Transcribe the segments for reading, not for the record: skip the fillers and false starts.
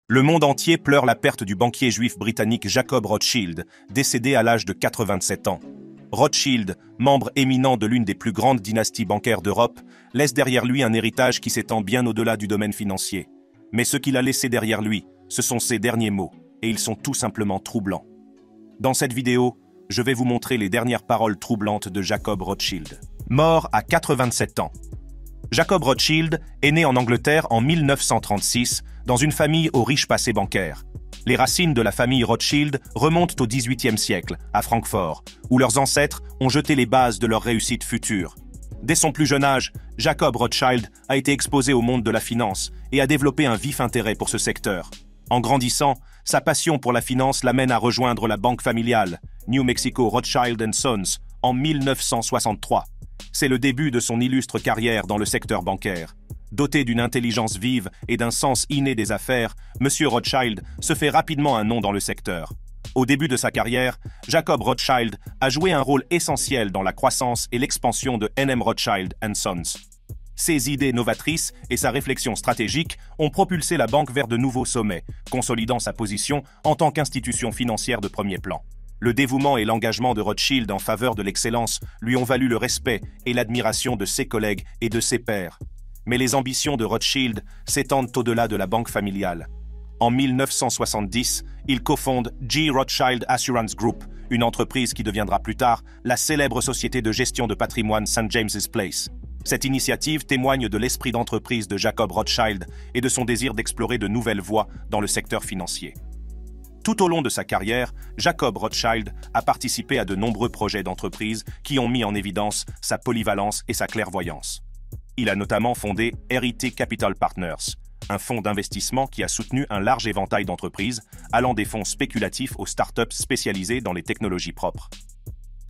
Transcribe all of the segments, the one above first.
Le monde entier pleure la perte du banquier juif britannique Jacob Rothschild, décédé à l'âge de 87 ans. Rothschild, membre éminent de l'une des plus grandes dynasties bancaires d'Europe, laisse derrière lui un héritage qui s'étend bien au-delà du domaine financier. Mais ce qu'il a laissé derrière lui, ce sont ses derniers mots, et ils sont tout simplement troublants. Dans cette vidéo, je vais vous montrer les dernières paroles troublantes de Jacob Rothschild. Mort à 87 ans. Jacob Rothschild est né en Angleterre en 1936 dans une famille au riche passé bancaire. Les racines de la famille Rothschild remontent au XVIIIe siècle, à Francfort, où leurs ancêtres ont jeté les bases de leur réussite future. Dès son plus jeune âge, Jacob Rothschild a été exposé au monde de la finance et a développé un vif intérêt pour ce secteur. En grandissant, sa passion pour la finance l'amène à rejoindre la banque familiale, New Mexico Rothschild & Sons, en 1963. C'est le début de son illustre carrière dans le secteur bancaire. Doté d'une intelligence vive et d'un sens inné des affaires, M. Rothschild se fait rapidement un nom dans le secteur. Au début de sa carrière, Jacob Rothschild a joué un rôle essentiel dans la croissance et l'expansion de NM Rothschild & Sons. Ses idées novatrices et sa réflexion stratégique ont propulsé la banque vers de nouveaux sommets, consolidant sa position en tant qu'institution financière de premier plan. Le dévouement et l'engagement de Rothschild en faveur de l'excellence lui ont valu le respect et l'admiration de ses collègues et de ses pairs. Mais les ambitions de Rothschild s'étendent au-delà de la banque familiale. En 1970, il cofonde G. Rothschild Assurance Group, une entreprise qui deviendra plus tard la célèbre société de gestion de patrimoine St. James's Place. Cette initiative témoigne de l'esprit d'entreprise de Jacob Rothschild et de son désir d'explorer de nouvelles voies dans le secteur financier. Tout au long de sa carrière, Jacob Rothschild a participé à de nombreux projets d'entreprise qui ont mis en évidence sa polyvalence et sa clairvoyance. Il a notamment fondé RIT Capital Partners, un fonds d'investissement qui a soutenu un large éventail d'entreprises, allant des fonds spéculatifs aux startups spécialisées dans les technologies propres.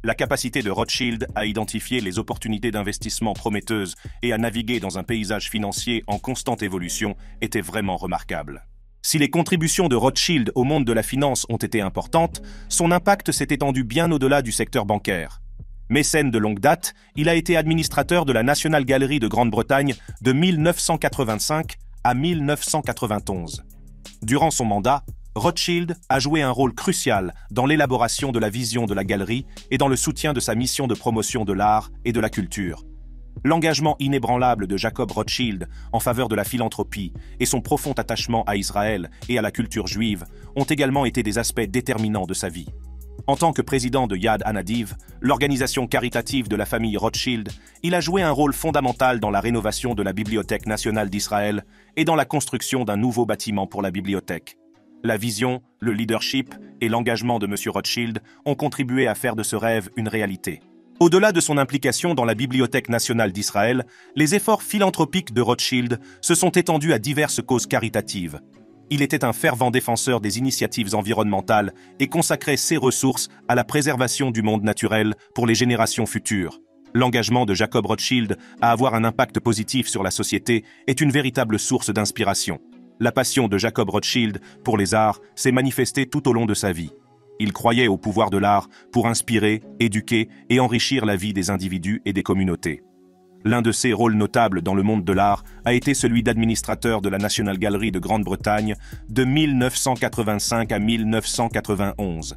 La capacité de Rothschild à identifier les opportunités d'investissement prometteuses et à naviguer dans un paysage financier en constante évolution était vraiment remarquable. Si les contributions de Rothschild au monde de la finance ont été importantes, son impact s'est étendu bien au-delà du secteur bancaire. Mécène de longue date, il a été administrateur de la National Gallery de Grande-Bretagne de 1985 à 1991. Durant son mandat, Rothschild a joué un rôle crucial dans l'élaboration de la vision de la galerie et dans le soutien de sa mission de promotion de l'art et de la culture. L'engagement inébranlable de Jacob Rothschild en faveur de la philanthropie et son profond attachement à Israël et à la culture juive ont également été des aspects déterminants de sa vie. En tant que président de Yad Hanadiv, l'organisation caritative de la famille Rothschild, il a joué un rôle fondamental dans la rénovation de la Bibliothèque nationale d'Israël et dans la construction d'un nouveau bâtiment pour la bibliothèque. La vision, le leadership et l'engagement de M. Rothschild ont contribué à faire de ce rêve une réalité. Au-delà de son implication dans la Bibliothèque nationale d'Israël, les efforts philanthropiques de Rothschild se sont étendus à diverses causes caritatives. Il était un fervent défenseur des initiatives environnementales et consacrait ses ressources à la préservation du monde naturel pour les générations futures. L'engagement de Jacob Rothschild à avoir un impact positif sur la société est une véritable source d'inspiration. La passion de Jacob Rothschild pour les arts s'est manifestée tout au long de sa vie. Il croyait au pouvoir de l'art pour inspirer, éduquer et enrichir la vie des individus et des communautés. L'un de ses rôles notables dans le monde de l'art a été celui d'administrateur de la National Gallery de Grande-Bretagne de 1985 à 1991.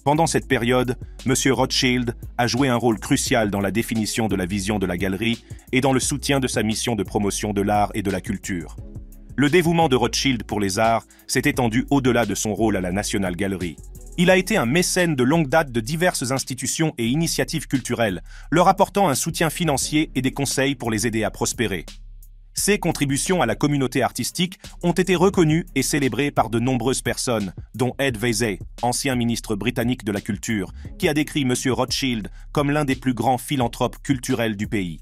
Pendant cette période, M. Rothschild a joué un rôle crucial dans la définition de la vision de la galerie et dans le soutien de sa mission de promotion de l'art et de la culture. Le dévouement de Rothschild pour les arts s'est étendu au-delà de son rôle à la National Gallery. Il a été un mécène de longue date de diverses institutions et initiatives culturelles, leur apportant un soutien financier et des conseils pour les aider à prospérer. Ses contributions à la communauté artistique ont été reconnues et célébrées par de nombreuses personnes, dont Ed Vesey, ancien ministre britannique de la Culture, qui a décrit M. Rothschild comme l'un des plus grands philanthropes culturels du pays.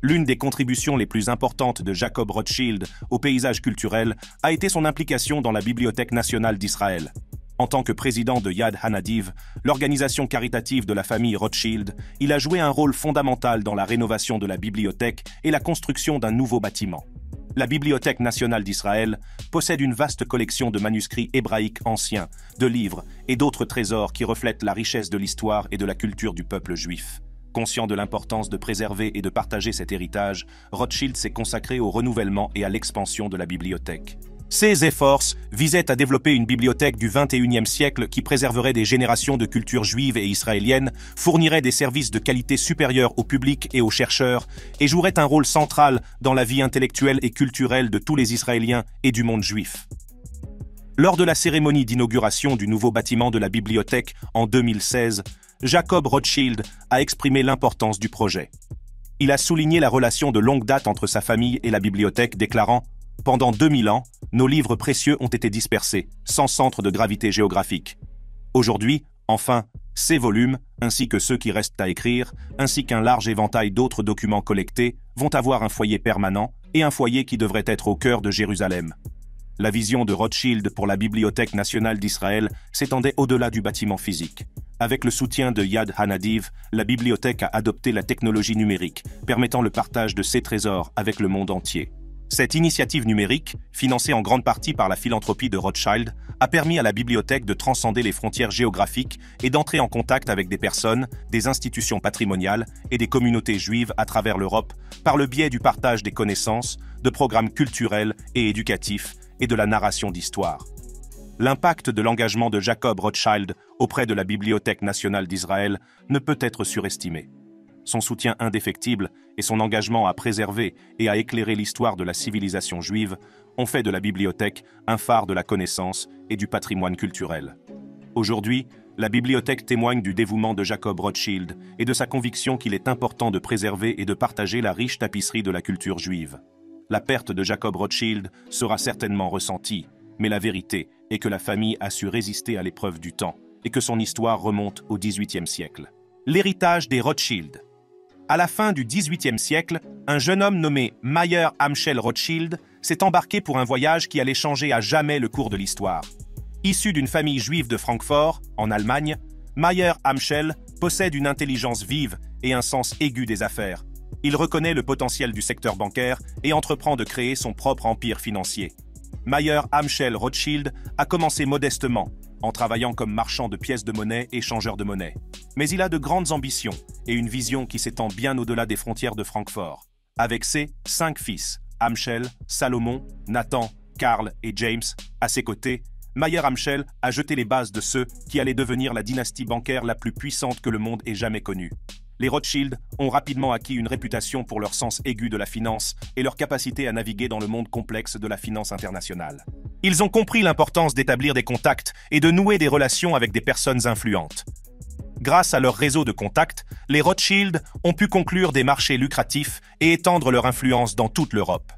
L'une des contributions les plus importantes de Jacob Rothschild au paysage culturel a été son implication dans la Bibliothèque nationale d'Israël. En tant que président de Yad Hanadiv, l'organisation caritative de la famille Rothschild, il a joué un rôle fondamental dans la rénovation de la bibliothèque et la construction d'un nouveau bâtiment. La Bibliothèque nationale d'Israël possède une vaste collection de manuscrits hébraïques anciens, de livres et d'autres trésors qui reflètent la richesse de l'histoire et de la culture du peuple juif. Conscient de l'importance de préserver et de partager cet héritage, Rothschild s'est consacré au renouvellement et à l'expansion de la bibliothèque. Ces efforts visaient à développer une bibliothèque du XXIe siècle qui préserverait des générations de cultures juives et israéliennes, fournirait des services de qualité supérieure au public et aux chercheurs, et jouerait un rôle central dans la vie intellectuelle et culturelle de tous les Israéliens et du monde juif. Lors de la cérémonie d'inauguration du nouveau bâtiment de la bibliothèque en 2016, Jacob Rothschild a exprimé l'importance du projet. Il a souligné la relation de longue date entre sa famille et la bibliothèque, déclarant « Pendant 2000 ans, nos livres précieux ont été dispersés, sans centre de gravité géographique. Aujourd'hui, enfin, ces volumes, ainsi que ceux qui restent à écrire, ainsi qu'un large éventail d'autres documents collectés, vont avoir un foyer permanent et un foyer qui devrait être au cœur de Jérusalem. » La vision de Rothschild pour la Bibliothèque nationale d'Israël s'étendait au-delà du bâtiment physique. Avec le soutien de Yad Hanadiv, la bibliothèque a adopté la technologie numérique, permettant le partage de ses trésors avec le monde entier. Cette initiative numérique, financée en grande partie par la philanthropie de Rothschild, a permis à la bibliothèque de transcender les frontières géographiques et d'entrer en contact avec des personnes, des institutions patrimoniales et des communautés juives à travers l'Europe par le biais du partage des connaissances, de programmes culturels et éducatifs et de la narration d'histoires. L'impact de l'engagement de Jacob Rothschild auprès de la Bibliothèque nationale d'Israël ne peut être surestimé. Son soutien indéfectible et son engagement à préserver et à éclairer l'histoire de la civilisation juive ont fait de la bibliothèque un phare de la connaissance et du patrimoine culturel. Aujourd'hui, la bibliothèque témoigne du dévouement de Jacob Rothschild et de sa conviction qu'il est important de préserver et de partager la riche tapisserie de la culture juive. La perte de Jacob Rothschild sera certainement ressentie, mais la vérité est que la famille a su résister à l'épreuve du temps et que son histoire remonte au XVIIIe siècle. L'héritage des Rothschild. À la fin du XVIIIe siècle, un jeune homme nommé Mayer Amschel Rothschild s'est embarqué pour un voyage qui allait changer à jamais le cours de l'histoire. Issu d'une famille juive de Francfort, en Allemagne, Mayer Amschel possède une intelligence vive et un sens aigu des affaires. Il reconnaît le potentiel du secteur bancaire et entreprend de créer son propre empire financier. Mayer Amschel Rothschild a commencé modestement, en travaillant comme marchand de pièces de monnaie et changeur de monnaie. Mais il a de grandes ambitions et une vision qui s'étend bien au-delà des frontières de Francfort. Avec ses 5 fils, Amschel, Salomon, Nathan, Karl et James, à ses côtés, Mayer Amschel a jeté les bases de ceux qui allaient devenir la dynastie bancaire la plus puissante que le monde ait jamais connue. Les Rothschild ont rapidement acquis une réputation pour leur sens aigu de la finance et leur capacité à naviguer dans le monde complexe de la finance internationale. Ils ont compris l'importance d'établir des contacts et de nouer des relations avec des personnes influentes. Grâce à leur réseau de contacts, les Rothschild ont pu conclure des marchés lucratifs et étendre leur influence dans toute l'Europe.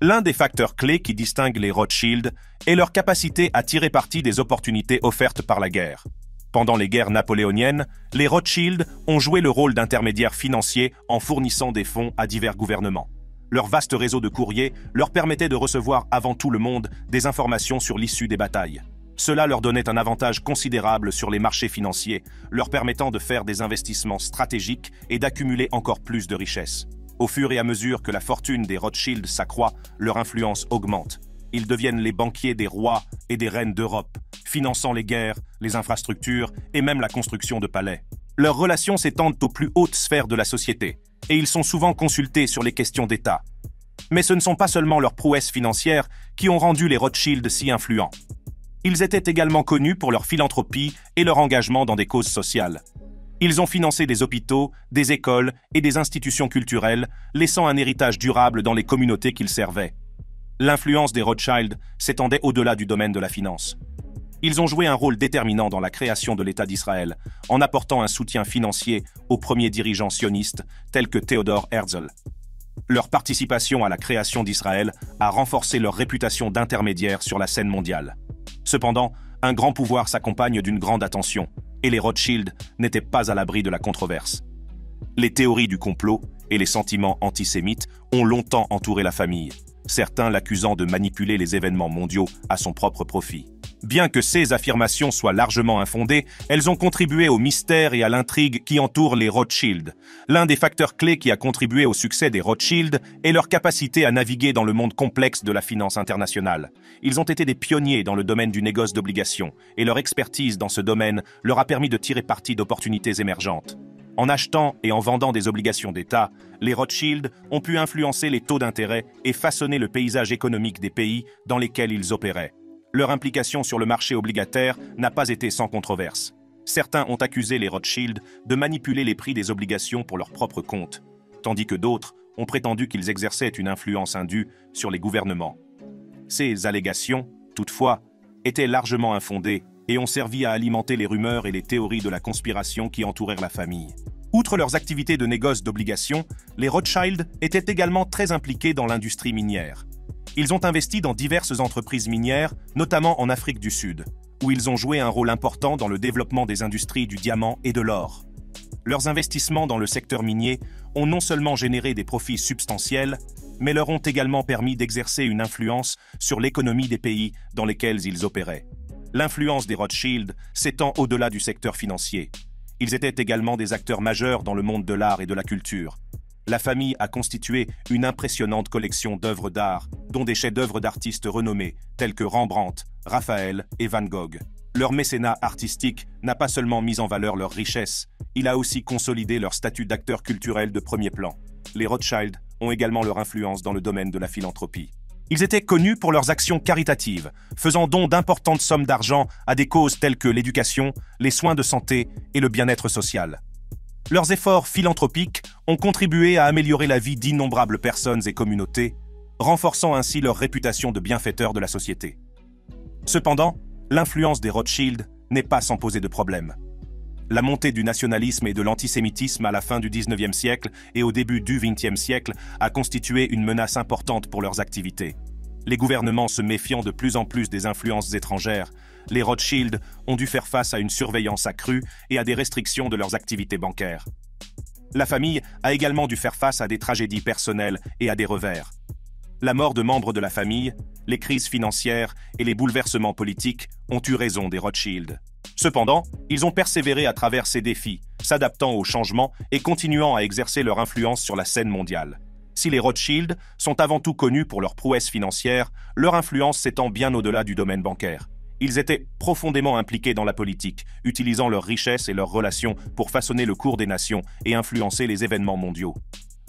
L'un des facteurs clés qui distinguent les Rothschild est leur capacité à tirer parti des opportunités offertes par la guerre. Pendant les guerres napoléoniennes, les Rothschild ont joué le rôle d'intermédiaires financiers en fournissant des fonds à divers gouvernements. Leur vaste réseau de courriers leur permettait de recevoir avant tout le monde des informations sur l'issue des batailles. Cela leur donnait un avantage considérable sur les marchés financiers, leur permettant de faire des investissements stratégiques et d'accumuler encore plus de richesses. Au fur et à mesure que la fortune des Rothschild s'accroît, leur influence augmente. Ils deviennent les banquiers des rois et des reines d'Europe, finançant les guerres, les infrastructures et même la construction de palais. Leurs relations s'étendent aux plus hautes sphères de la société, et ils sont souvent consultés sur les questions d'État. Mais ce ne sont pas seulement leurs prouesses financières qui ont rendu les Rothschild si influents. Ils étaient également connus pour leur philanthropie et leur engagement dans des causes sociales. Ils ont financé des hôpitaux, des écoles et des institutions culturelles, laissant un héritage durable dans les communautés qu'ils servaient. L'influence des Rothschild s'étendait au-delà du domaine de la finance. Ils ont joué un rôle déterminant dans la création de l'État d'Israël, en apportant un soutien financier aux premiers dirigeants sionistes tels que Theodor Herzl. Leur participation à la création d'Israël a renforcé leur réputation d'intermédiaire sur la scène mondiale. Cependant, un grand pouvoir s'accompagne d'une grande attention, et les Rothschild n'étaient pas à l'abri de la controverse. Les théories du complot et les sentiments antisémites ont longtemps entouré la famille, certains l'accusant de manipuler les événements mondiaux à son propre profit. Bien que ces affirmations soient largement infondées, elles ont contribué au mystère et à l'intrigue qui entourent les Rothschild. L'un des facteurs clés qui a contribué au succès des Rothschild est leur capacité à naviguer dans le monde complexe de la finance internationale. Ils ont été des pionniers dans le domaine du négoce d'obligations, et leur expertise dans ce domaine leur a permis de tirer parti d'opportunités émergentes. En achetant et en vendant des obligations d'État, les Rothschild ont pu influencer les taux d'intérêt et façonner le paysage économique des pays dans lesquels ils opéraient. Leur implication sur le marché obligataire n'a pas été sans controverse. Certains ont accusé les Rothschild de manipuler les prix des obligations pour leur propre compte, tandis que d'autres ont prétendu qu'ils exerçaient une influence indue sur les gouvernements. Ces allégations, toutefois, étaient largement infondées et ont servi à alimenter les rumeurs et les théories de la conspiration qui entourèrent la famille. Outre leurs activités de négoce d'obligations, les Rothschild étaient également très impliqués dans l'industrie minière. Ils ont investi dans diverses entreprises minières, notamment en Afrique du Sud, où ils ont joué un rôle important dans le développement des industries du diamant et de l'or. Leurs investissements dans le secteur minier ont non seulement généré des profits substantiels, mais leur ont également permis d'exercer une influence sur l'économie des pays dans lesquels ils opéraient. L'influence des Rothschild s'étend au-delà du secteur financier. Ils étaient également des acteurs majeurs dans le monde de l'art et de la culture. La famille a constitué une impressionnante collection d'œuvres d'art, dont des chefs-d'œuvre d'artistes renommés, tels que Rembrandt, Raphaël et Van Gogh. Leur mécénat artistique n'a pas seulement mis en valeur leur richesse, il a aussi consolidé leur statut d'acteurs culturels de premier plan. Les Rothschild ont également leur influence dans le domaine de la philanthropie. Ils étaient connus pour leurs actions caritatives, faisant don d'importantes sommes d'argent à des causes telles que l'éducation, les soins de santé et le bien-être social. Leurs efforts philanthropiques ont contribué à améliorer la vie d'innombrables personnes et communautés, renforçant ainsi leur réputation de bienfaiteurs de la société. Cependant, l'influence des Rothschild n'est pas sans poser de problème. La montée du nationalisme et de l'antisémitisme à la fin du XIXe siècle et au début du XXe siècle a constitué une menace importante pour leurs activités. Les gouvernements se méfiant de plus en plus des influences étrangères, les Rothschild ont dû faire face à une surveillance accrue et à des restrictions de leurs activités bancaires. La famille a également dû faire face à des tragédies personnelles et à des revers. La mort de membres de la famille, les crises financières et les bouleversements politiques ont eu raison des Rothschild. Cependant, ils ont persévéré à travers ces défis, s'adaptant aux changements et continuant à exercer leur influence sur la scène mondiale. Si les Rothschild sont avant tout connus pour leurs prouesses financières, leur influence s'étend bien au-delà du domaine bancaire. Ils étaient profondément impliqués dans la politique, utilisant leurs richesses et leurs relations pour façonner le cours des nations et influencer les événements mondiaux.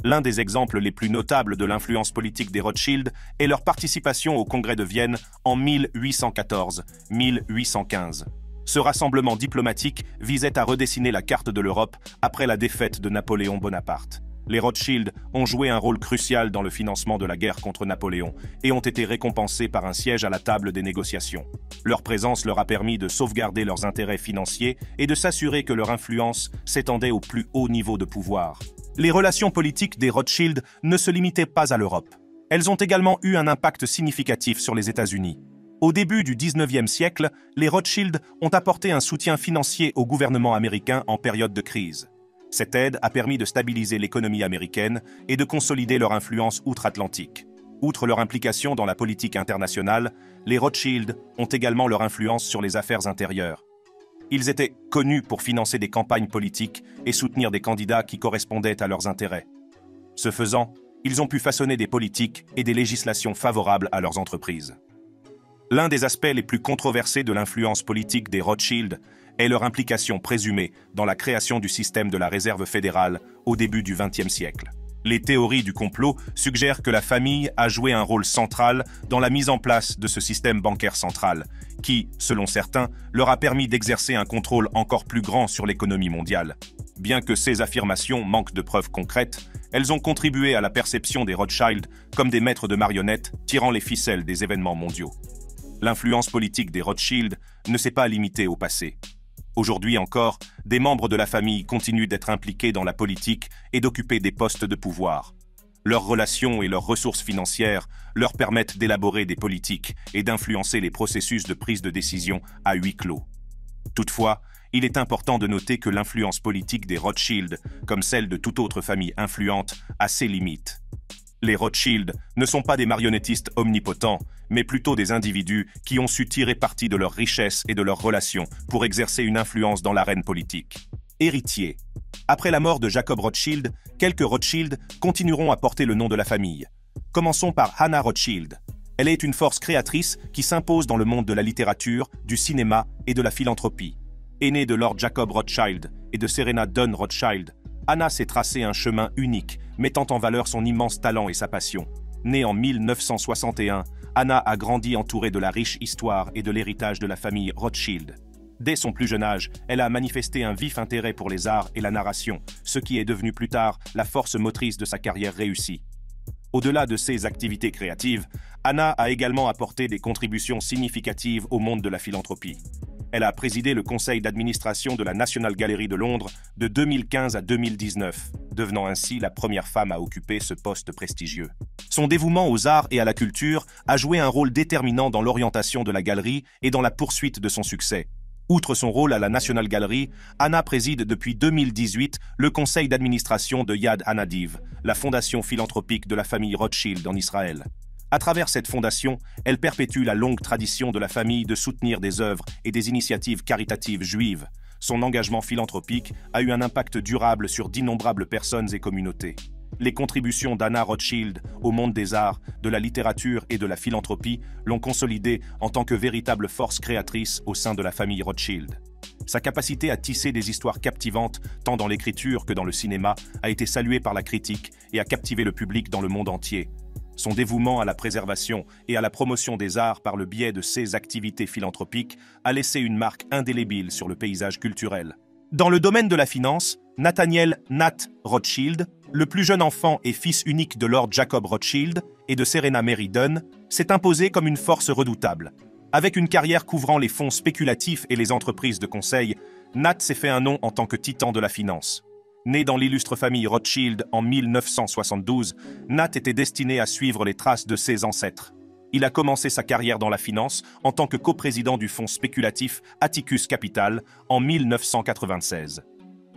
L'un des exemples les plus notables de l'influence politique des Rothschild est leur participation au Congrès de Vienne en 1814-1815. Ce rassemblement diplomatique visait à redessiner la carte de l'Europe après la défaite de Napoléon Bonaparte. Les Rothschild ont joué un rôle crucial dans le financement de la guerre contre Napoléon et ont été récompensés par un siège à la table des négociations. Leur présence leur a permis de sauvegarder leurs intérêts financiers et de s'assurer que leur influence s'étendait au plus haut niveau de pouvoir. Les relations politiques des Rothschild ne se limitaient pas à l'Europe. Elles ont également eu un impact significatif sur les États-Unis. Au début du XIXe siècle, les Rothschild ont apporté un soutien financier au gouvernement américain en période de crise. Cette aide a permis de stabiliser l'économie américaine et de consolider leur influence outre-Atlantique. Outre leur implication dans la politique internationale, les Rothschild ont également leur influence sur les affaires intérieures. Ils étaient connus pour financer des campagnes politiques et soutenir des candidats qui correspondaient à leurs intérêts. Ce faisant, ils ont pu façonner des politiques et des législations favorables à leurs entreprises. L'un des aspects les plus controversés de l'influence politique des Rothschild est leur implication présumée dans la création du système de la Réserve fédérale au début du XXe siècle. Les théories du complot suggèrent que la famille a joué un rôle central dans la mise en place de ce système bancaire central, qui, selon certains, leur a permis d'exercer un contrôle encore plus grand sur l'économie mondiale. Bien que ces affirmations manquent de preuves concrètes, elles ont contribué à la perception des Rothschild comme des maîtres de marionnettes tirant les ficelles des événements mondiaux. L'influence politique des Rothschild ne s'est pas limitée au passé. Aujourd'hui encore, des membres de la famille continuent d'être impliqués dans la politique et d'occuper des postes de pouvoir. Leurs relations et leurs ressources financières leur permettent d'élaborer des politiques et d'influencer les processus de prise de décision à huis clos. Toutefois, il est important de noter que l'influence politique des Rothschild, comme celle de toute autre famille influente, a ses limites. Les Rothschild ne sont pas des marionnettistes omnipotents, mais plutôt des individus qui ont su tirer parti de leurs richesses et de leurs relations pour exercer une influence dans l'arène politique. Héritiers. Après la mort de Jacob Rothschild, quelques Rothschild continueront à porter le nom de la famille. Commençons par Hannah Rothschild. Elle est une force créatrice qui s'impose dans le monde de la littérature, du cinéma et de la philanthropie. Aînée de Lord Jacob Rothschild et de Serena Dunn Rothschild, Anna s'est tracé un chemin unique, mettant en valeur son immense talent et sa passion. Née en 1961, Anna a grandi entourée de la riche histoire et de l'héritage de la famille Rothschild. Dès son plus jeune âge, elle a manifesté un vif intérêt pour les arts et la narration, ce qui est devenu plus tard la force motrice de sa carrière réussie. Au-delà de ses activités créatives, Anna a également apporté des contributions significatives au monde de la philanthropie. Elle a présidé le conseil d'administration de la National Gallery de Londres de 2015 à 2019, devenant ainsi la première femme à occuper ce poste prestigieux. Son dévouement aux arts et à la culture a joué un rôle déterminant dans l'orientation de la galerie et dans la poursuite de son succès. Outre son rôle à la National Gallery, Anna préside depuis 2018 le conseil d'administration de Yad Hanadiv, la fondation philanthropique de la famille Rothschild en Israël. À travers cette fondation, elle perpétue la longue tradition de la famille de soutenir des œuvres et des initiatives caritatives juives. Son engagement philanthropique a eu un impact durable sur d'innombrables personnes et communautés. Les contributions d'Anna Rothschild au monde des arts, de la littérature et de la philanthropie l'ont consolidée en tant que véritable force créatrice au sein de la famille Rothschild. Sa capacité à tisser des histoires captivantes, tant dans l'écriture que dans le cinéma, a été saluée par la critique et a captivé le public dans le monde entier. Son dévouement à la préservation et à la promotion des arts par le biais de ses activités philanthropiques a laissé une marque indélébile sur le paysage culturel. Dans le domaine de la finance, Nathaniel Nat Rothschild, le plus jeune enfant et fils unique de Lord Jacob Rothschild et de Serena Mary Dunn, s'est imposé comme une force redoutable. Avec une carrière couvrant les fonds spéculatifs et les entreprises de conseil, Nat s'est fait un nom en tant que titan de la finance. Né dans l'illustre famille Rothschild en 1972, Nat était destiné à suivre les traces de ses ancêtres. Il a commencé sa carrière dans la finance en tant que coprésident du fonds spéculatif Atticus Capital en 1996.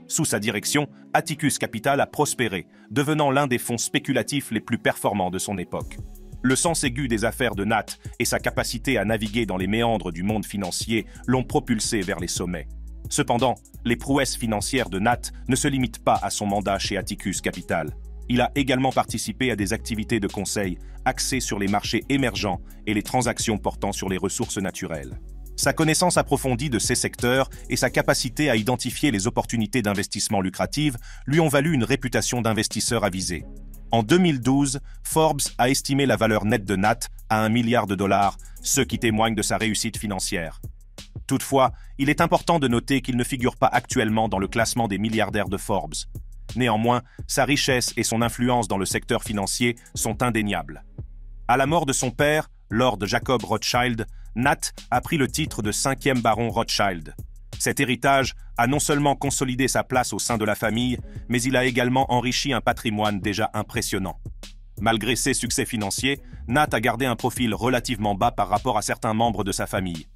Sous sa direction, Atticus Capital a prospéré, devenant l'un des fonds spéculatifs les plus performants de son époque. Le sens aigu des affaires de Nat et sa capacité à naviguer dans les méandres du monde financier l'ont propulsé vers les sommets. Cependant, les prouesses financières de Nat ne se limitent pas à son mandat chez Atticus Capital. Il a également participé à des activités de conseil axées sur les marchés émergents et les transactions portant sur les ressources naturelles. Sa connaissance approfondie de ces secteurs et sa capacité à identifier les opportunités d'investissement lucratives lui ont valu une réputation d'investisseur avisé. En 2012, Forbes a estimé la valeur nette de Nat à $1 milliard, ce qui témoigne de sa réussite financière. Toutefois, il est important de noter qu'il ne figure pas actuellement dans le classement des milliardaires de Forbes. Néanmoins, sa richesse et son influence dans le secteur financier sont indéniables. À la mort de son père, Lord Jacob Rothschild, Nat a pris le titre de 5e baron Rothschild. Cet héritage a non seulement consolidé sa place au sein de la famille, mais il a également enrichi un patrimoine déjà impressionnant. Malgré ses succès financiers, Nat a gardé un profil relativement bas par rapport à certains membres de sa famille.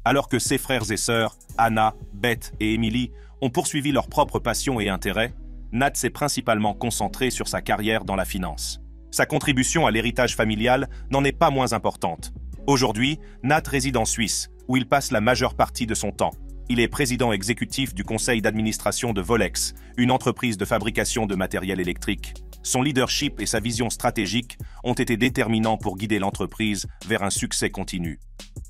Alors que ses frères et sœurs, Anna, Beth et Emily, ont poursuivi leurs propres passions et intérêts, Nat s'est principalement concentré sur sa carrière dans la finance. Sa contribution à l'héritage familial n'en est pas moins importante. Aujourd'hui, Nat réside en Suisse, où il passe la majeure partie de son temps. Il est président exécutif du conseil d'administration de Volex, une entreprise de fabrication de matériel électrique. Son leadership et sa vision stratégique ont été déterminants pour guider l'entreprise vers un succès continu.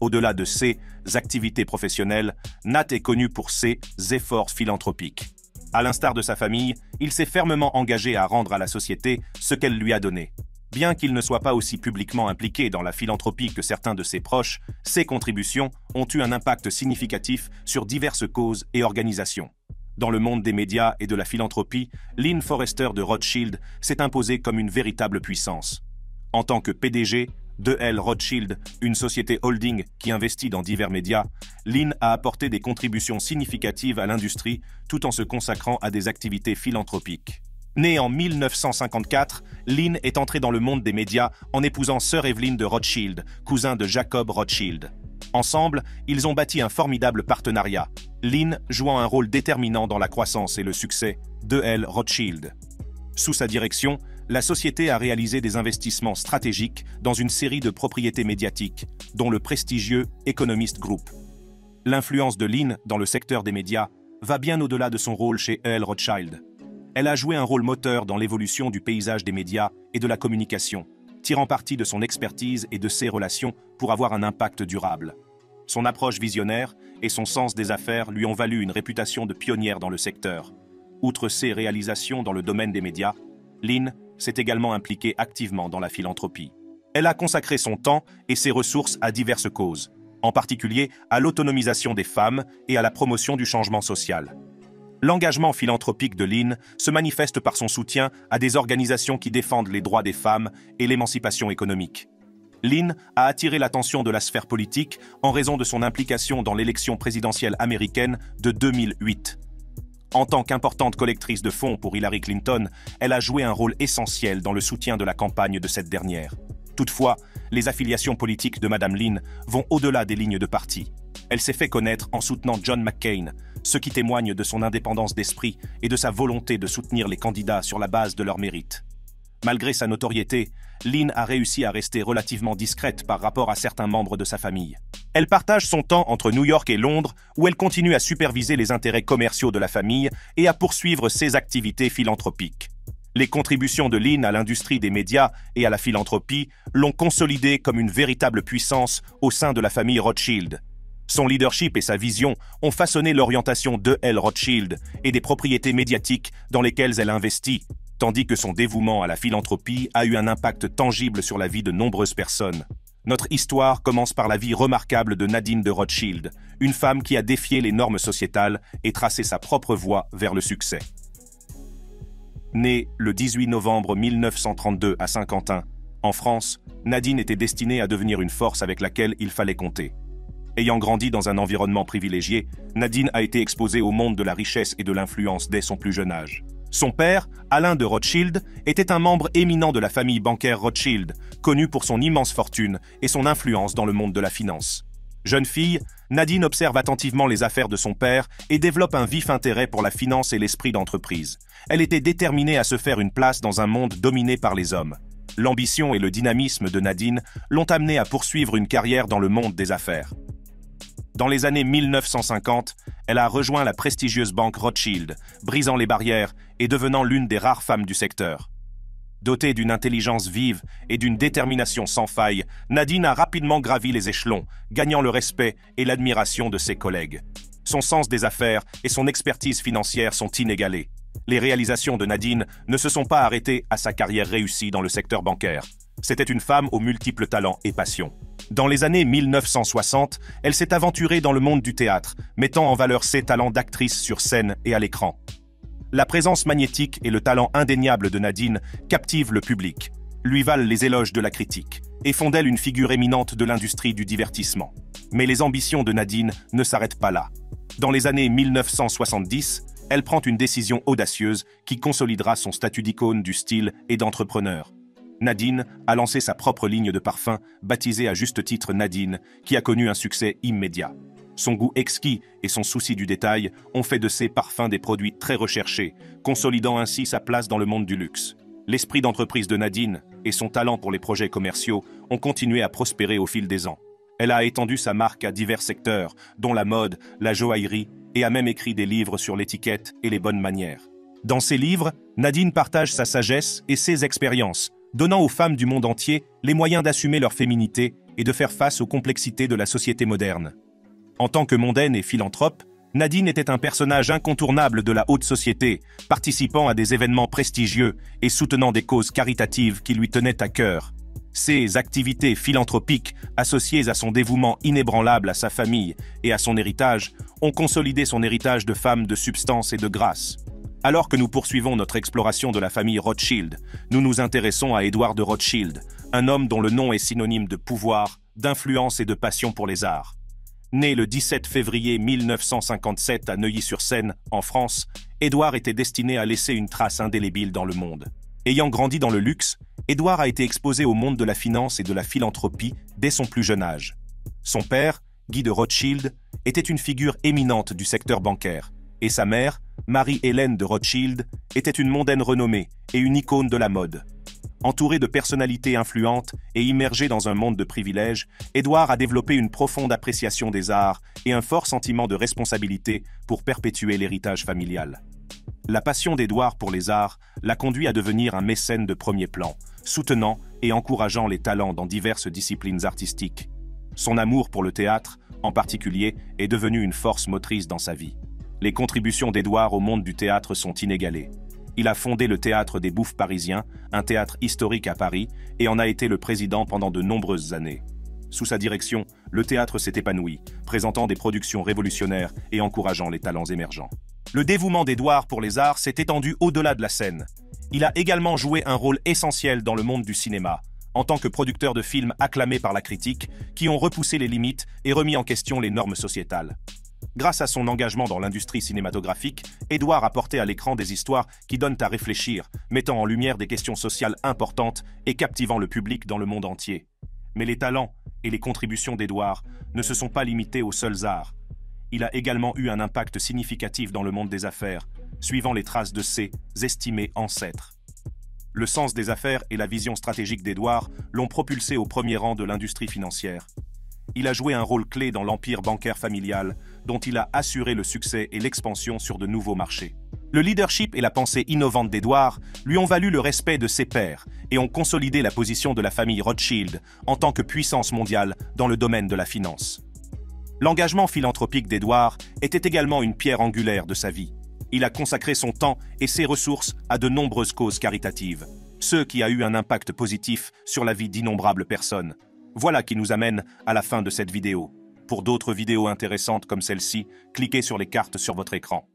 Au-delà de ses activités professionnelles, Nat est connu pour ses efforts philanthropiques. À l'instar de sa famille, il s'est fermement engagé à rendre à la société ce qu'elle lui a donné. Bien qu'il ne soit pas aussi publiquement impliqué dans la philanthropie que certains de ses proches, ses contributions ont eu un impact significatif sur diverses causes et organisations. Dans le monde des médias et de la philanthropie, Lynn Forrester de Rothschild s'est imposée comme une véritable puissance. En tant que PDG d'E.L. Rothschild, une société holding qui investit dans divers médias, Lynn a apporté des contributions significatives à l'industrie tout en se consacrant à des activités philanthropiques. Née en 1954, Lynn est entrée dans le monde des médias en épousant Sir Evelyn de Rothschild, cousin de Jacob Rothschild. Ensemble, ils ont bâti un formidable partenariat, Lynn jouant un rôle déterminant dans la croissance et le succès d'E.L. Rothschild. Sous sa direction, la société a réalisé des investissements stratégiques dans une série de propriétés médiatiques, dont le prestigieux Economist Group. L'influence de Lynn dans le secteur des médias va bien au-delà de son rôle chez E.L. Rothschild. Elle a joué un rôle moteur dans l'évolution du paysage des médias et de la communication, tirant parti de son expertise et de ses relations pour avoir un impact durable. Son approche visionnaire et son sens des affaires lui ont valu une réputation de pionnière dans le secteur. Outre ses réalisations dans le domaine des médias, Lynn s'est également impliquée activement dans la philanthropie. Elle a consacré son temps et ses ressources à diverses causes, en particulier à l'autonomisation des femmes et à la promotion du changement social. L'engagement philanthropique de Lynn se manifeste par son soutien à des organisations qui défendent les droits des femmes et l'émancipation économique. Lynn a attiré l'attention de la sphère politique en raison de son implication dans l'élection présidentielle américaine de 2008. En tant qu'importante collectrice de fonds pour Hillary Clinton, elle a joué un rôle essentiel dans le soutien de la campagne de cette dernière. Toutefois, les affiliations politiques de Mme Lynn vont au-delà des lignes de parti. Elle s'est fait connaître en soutenant John McCain, ce qui témoigne de son indépendance d'esprit et de sa volonté de soutenir les candidats sur la base de leurs mérites. Malgré sa notoriété, Lynn a réussi à rester relativement discrète par rapport à certains membres de sa famille. Elle partage son temps entre New York et Londres, où elle continue à superviser les intérêts commerciaux de la famille et à poursuivre ses activités philanthropiques. Les contributions de Lynn à l'industrie des médias et à la philanthropie l'ont consolidée comme une véritable puissance au sein de la famille Rothschild. Son leadership et sa vision ont façonné l'orientation de L. Rothschild et des propriétés médiatiques dans lesquelles elle investit, tandis que son dévouement à la philanthropie a eu un impact tangible sur la vie de nombreuses personnes. Notre histoire commence par la vie remarquable de Nadine de Rothschild, une femme qui a défié les normes sociétales et tracé sa propre voie vers le succès. Née le 18 novembre 1932 à Saint-Quentin, en France, Nadine était destinée à devenir une force avec laquelle il fallait compter. Ayant grandi dans un environnement privilégié, Nadine a été exposée au monde de la richesse et de l'influence dès son plus jeune âge. Son père, Alain de Rothschild, était un membre éminent de la famille bancaire Rothschild, connu pour son immense fortune et son influence dans le monde de la finance. Jeune fille, Nadine observe attentivement les affaires de son père et développe un vif intérêt pour la finance et l'esprit d'entreprise. Elle était déterminée à se faire une place dans un monde dominé par les hommes. L'ambition et le dynamisme de Nadine l'ont amenée à poursuivre une carrière dans le monde des affaires. Dans les années 1950, elle a rejoint la prestigieuse banque Rothschild, brisant les barrières et devenant l'une des rares femmes du secteur. Dotée d'une intelligence vive et d'une détermination sans faille, Nadine a rapidement gravi les échelons, gagnant le respect et l'admiration de ses collègues. Son sens des affaires et son expertise financière sont inégalés. Les réalisations de Nadine ne se sont pas arrêtées à sa carrière réussie dans le secteur bancaire. C'était une femme aux multiples talents et passions. Dans les années 1960, elle s'est aventurée dans le monde du théâtre, mettant en valeur ses talents d'actrice sur scène et à l'écran. La présence magnétique et le talent indéniable de Nadine captivent le public, lui valent les éloges de la critique, et font d'elle une figure éminente de l'industrie du divertissement. Mais les ambitions de Nadine ne s'arrêtent pas là. Dans les années 1970, elle prend une décision audacieuse qui consolidera son statut d'icône du style et d'entrepreneur. Nadine a lancé sa propre ligne de parfum, baptisée à juste titre Nadine, qui a connu un succès immédiat. Son goût exquis et son souci du détail ont fait de ses parfums des produits très recherchés, consolidant ainsi sa place dans le monde du luxe. L'esprit d'entreprise de Nadine et son talent pour les projets commerciaux ont continué à prospérer au fil des ans. Elle a étendu sa marque à divers secteurs, dont la mode, la joaillerie, et a même écrit des livres sur l'étiquette et les bonnes manières. Dans ces livres, Nadine partage sa sagesse et ses expériences, donnant aux femmes du monde entier les moyens d'assumer leur féminité et de faire face aux complexités de la société moderne. En tant que mondaine et philanthrope, Nadine était un personnage incontournable de la haute société, participant à des événements prestigieux et soutenant des causes caritatives qui lui tenaient à cœur. Ses activités philanthropiques, associées à son dévouement inébranlable à sa famille et à son héritage, ont consolidé son héritage de femme de substance et de grâce. Alors que nous poursuivons notre exploration de la famille Rothschild, nous nous intéressons à Édouard de Rothschild, un homme dont le nom est synonyme de pouvoir, d'influence et de passion pour les arts. Né le 17 février 1957 à Neuilly-sur-Seine, en France, Édouard était destiné à laisser une trace indélébile dans le monde. Ayant grandi dans le luxe, Édouard a été exposé au monde de la finance et de la philanthropie dès son plus jeune âge. Son père, Guy de Rothschild, était une figure éminente du secteur bancaire, et sa mère, Marie-Hélène de Rothschild, était une mondaine renommée et une icône de la mode. Entouré de personnalités influentes et immergé dans un monde de privilèges, Édouard a développé une profonde appréciation des arts et un fort sentiment de responsabilité pour perpétuer l'héritage familial. La passion d'Édouard pour les arts l'a conduit à devenir un mécène de premier plan, soutenant et encourageant les talents dans diverses disciplines artistiques. Son amour pour le théâtre, en particulier, est devenue une force motrice dans sa vie. Les contributions d'Édouard au monde du théâtre sont inégalées. Il a fondé le Théâtre des Bouffes parisiens, un théâtre historique à Paris, et en a été le président pendant de nombreuses années. Sous sa direction, le théâtre s'est épanoui, présentant des productions révolutionnaires et encourageant les talents émergents. Le dévouement d'Édouard pour les arts s'est étendu au-delà de la scène. Il a également joué un rôle essentiel dans le monde du cinéma, en tant que producteur de films acclamés par la critique, qui ont repoussé les limites et remis en question les normes sociétales. Grâce à son engagement dans l'industrie cinématographique, Édouard a porté à l'écran des histoires qui donnent à réfléchir, mettant en lumière des questions sociales importantes et captivant le public dans le monde entier. Mais les talents et les contributions d'Édouard ne se sont pas limités aux seuls arts. Il a également eu un impact significatif dans le monde des affaires, suivant les traces de ses estimés ancêtres. Le sens des affaires et la vision stratégique d'Édouard l'ont propulsé au premier rang de l'industrie financière. Il a joué un rôle clé dans l'empire bancaire familial, dont il a assuré le succès et l'expansion sur de nouveaux marchés. Le leadership et la pensée innovante d'Édouard lui ont valu le respect de ses pairs et ont consolidé la position de la famille Rothschild en tant que puissance mondiale dans le domaine de la finance. L'engagement philanthropique d'Édouard était également une pierre angulaire de sa vie. Il a consacré son temps et ses ressources à de nombreuses causes caritatives, ce qui a eu un impact positif sur la vie d'innombrables personnes. Voilà qui nous amène à la fin de cette vidéo. Pour d'autres vidéos intéressantes comme celle-ci, cliquez sur les cartes sur votre écran.